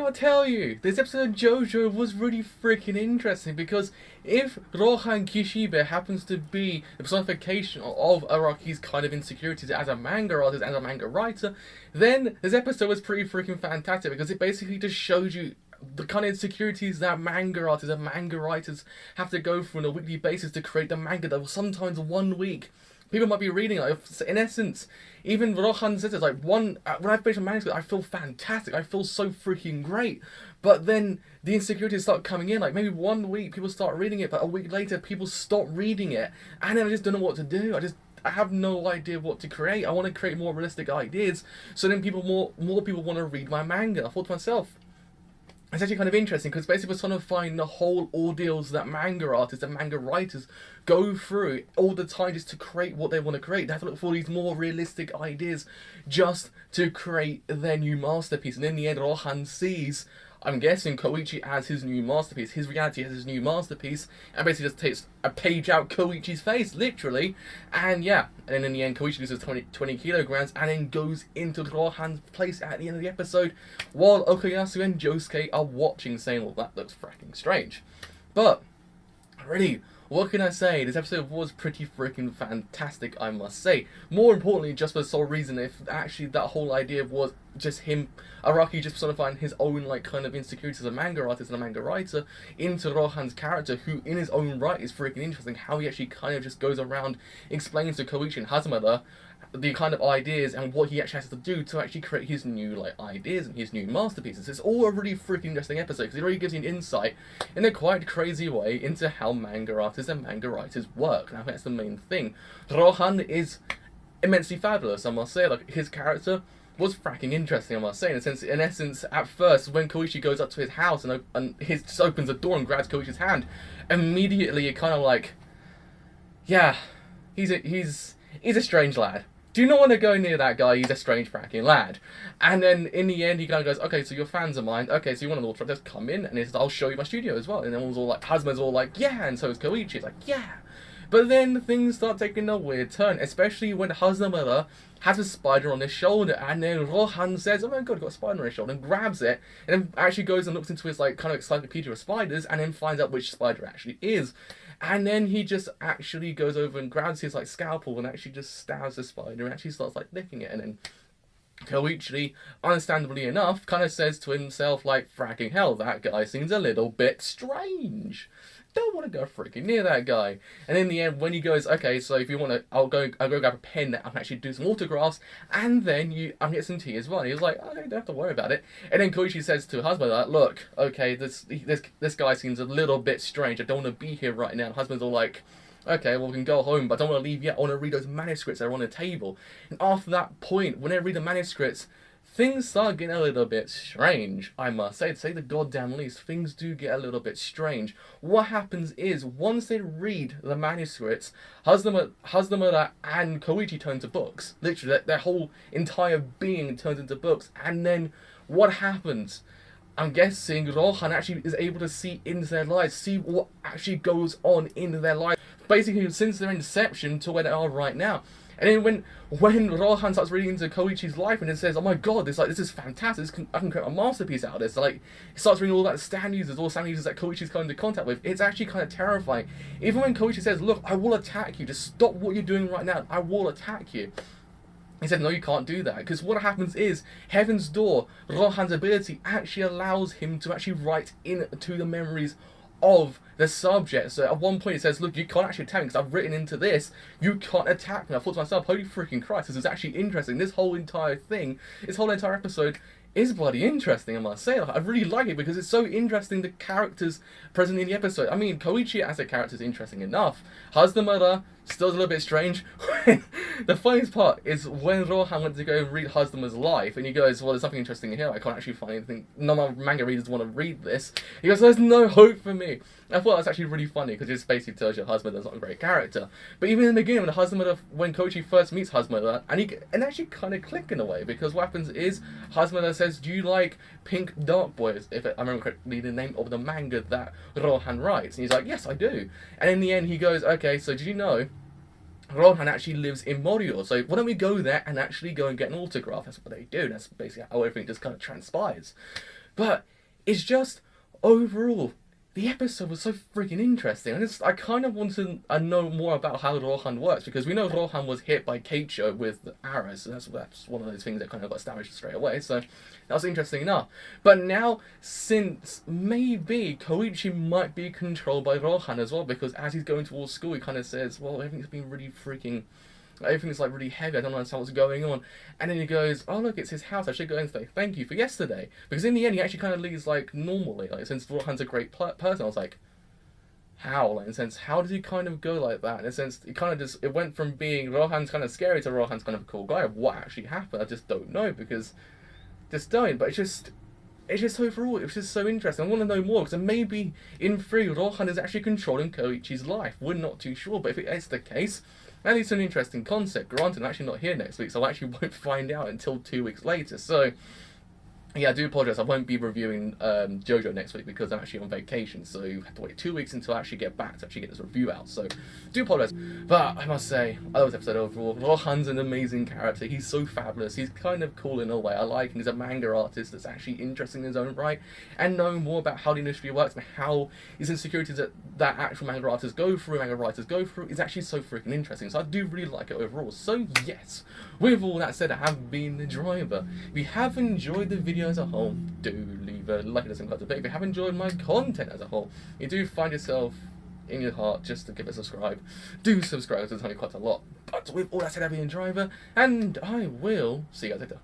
gotta tell you, this episode of JoJo was really freaking interesting because if Rohan Kishibe happens to be the personification of Araki's kind of insecurities as a manga artist, as a manga writer, then this episode was pretty freaking fantastic because it basically just showed you the kind of insecurities that manga artists and manga writers have to go through on a weekly basis to create the manga that will sometimes 1 week people might be reading. Like, in essence, even Rohan says it's like when I finish a manuscript, I feel fantastic. I feel so freaking great. But then the insecurities start coming in. Like maybe 1 week people start reading it, but a week later people stop reading it, and then I just don't know what to do. I have no idea what to create. I want to create more realistic ideas, so then more people want to read my manga. I thought to myself, it's actually kind of interesting because basically we're trying to find the whole ordeals that manga artists and manga writers go through all the time just to create what they want to create. They have to look for these more realistic ideas just to create their new masterpiece. And in the end, Rohan sees, I'm guessing, Koichi as his new masterpiece, his reality as his new masterpiece, and basically just takes a page out Koichi's face, literally. And yeah, and then in the end, Koichi loses 20 kilograms and then goes into Rohan's place at the end of the episode, while Okuyasu and Josuke are watching, saying, well, that looks fracking strange. But, really, what can I say? This episode was pretty freaking fantastic, I must say. More importantly, just for the sole reason, if actually that whole idea was just him, Araki just personifying his own like kind of insecurities as a manga artist and a manga writer into Rohan's character, who in his own right is freaking interesting. How he actually kind of just goes around, explains to Koichi and Hazumada the kind of ideas and what he actually has to do to actually create his new like ideas and his new masterpieces. It's all a really freaking interesting episode because it really gives you an insight in a quite crazy way into how manga artists and manga writers work. And I think that's the main thing. Rohan is immensely fabulous, I must say. Like, his character was fracking interesting, I must say. In essence, at first, when Koichi goes up to his house and he just opens the door and grabs Koichi's hand, immediately you're kind of like, yeah, he's a strange lad. Do not want to go near that guy, he's a strange fracking lad. And then in the end he kind of goes, okay, so you're fans of mine, okay, so you want an autograph, just come in, and he says, I'll show you my studio as well. And then everyone's all like, Hazuma's all like, yeah, and so is Koichi, it's like, yeah. But then things start taking a weird turn, especially when Hazumada has a spider on his shoulder, and then Rohan says, oh my god, I've got a spider on his shoulder, and grabs it, and then actually goes and looks into his like kind of encyclopedia of spiders, and then finds out which spider it actually is. And then he just actually goes over and grabs his like scalpel and actually just stabs the spider and actually starts like licking it. And then Koichi, understandably enough, kind of says to himself like, fracking hell, that guy seems a little bit strange. Don't want to go freaking near that guy. And in the end, when he goes, okay, so if you want to, I'll go grab a pen and actually do some autographs, and then I'll get some tea as well. And he was like, okay, don't have to worry about it. And then Koichi says to husband, like, look, okay, this guy seems a little bit strange. I don't want to be here right now. And husband's all like, okay, well, we can go home, but I don't want to leave yet. I want to read those manuscripts that are on the table. And after that point, when I read the manuscripts, things start getting a little bit strange, I must say. To say the goddamn least, things do get a little bit strange. What happens is, once they read the manuscripts, Hazumada and Koichi turn to books. Literally, their whole entire being turns into books. And then, what happens? I'm guessing Rohan actually is able to see into their lives, see what actually goes on in their lives. Basically, since their inception to where they are right now. And then when Rohan starts reading into Koichi's life and it says, oh my god, this is fantastic, I can create a masterpiece out of this. So, like, he starts reading all that stand users, all stand users that Koichi's come into contact with. It's actually kind of terrifying. Even when Koichi says, look, I will attack you, just stop what you're doing right now, I will attack you. He said, no, you can't do that. Because what happens is, Heaven's Door, Rohan's ability, actually allows him to actually write into the memories of the subject. So at one point it says, look, you can't actually attack me because I've written into this, you can't attack me. I thought to myself, holy freaking Christ, this is actually interesting. This whole entire thing, this whole entire episode is bloody interesting, I must say. Like, I really like it because it's so interesting, the characters present in the episode. I mean, Koichi as a character is interesting enough. Hazumada, still a little bit strange. The funniest part is when Rohan went to go and read Hazumada's life, and he goes, well, there's something interesting in here, I can't actually find anything, none of my manga readers want to read this. He goes, there's no hope for me. I thought that's actually really funny because it just basically tells you Hazumada's not a great character. But even in the beginning, when Koichi first meets Hazumada, and actually kind of click in a way, because what happens is Hazumada says, do you like Pink Dark Boys? If I remember correctly, the name of the manga that Rohan writes. And he's like, yes, I do. And in the end, he goes, okay, so did you know Rohan actually lives in Morio, so why don't we go there and actually go and get an autograph? That's what they do. That's basically how everything just kind of transpires. But it's just, overall, the episode was so freaking interesting. I kind of want to know more about how Rohan works, because we know Rohan was hit by Keicho with the arrows, so that's one of those things that kind of got established straight away, so that was interesting enough. But now, since maybe Koichi might be controlled by Rohan as well, because as he's going towards school, he kind of says, well, everything's been really freaking... everything's like really heavy, I don't understand what's going on. And then he goes, oh look, it's his house, I should go and say thank you for yesterday. Because in the end, he actually kind of leaves like normally, like since Rohan's a great person, I was like, how? Like in a sense, how did he kind of go like that? In a sense, it kind of just, it went from being Rohan's kind of scary to Rohan's kind of a cool guy. What actually happened? I just don't know, because, just don't, but it's just overall, it was just so interesting. I want to know more, because maybe in 3, Rohan is actually controlling Koichi's life. We're not too sure, but if it is the case, that is an interesting concept. Granted, I'm actually not here next week, so I actually won't find out until 2 weeks later. So, yeah, I do apologise. I won't be reviewing JoJo next week because I'm actually on vacation. So you have to wait 2 weeks until I actually get back to actually get this review out. So, do apologise. But I must say, I love this episode overall. Rohan's an amazing character. He's so fabulous. He's kind of cool in a way. I like him. He's a manga artist that's actually interesting in his own right. And knowing more about how the industry works and how these insecurities that actual manga artists go through, manga writers go through, is actually so freaking interesting. So I do really like it overall. So yes, with all that said, I have been the driver. If you have enjoyed the video as a whole, do leave a like and subscribe to the video. If you have enjoyed my content as a whole, you do find yourself in your heart just to give a subscribe. Do subscribe, because it's only quite a lot. But with all that said, I've been the driver, and I will see you guys later.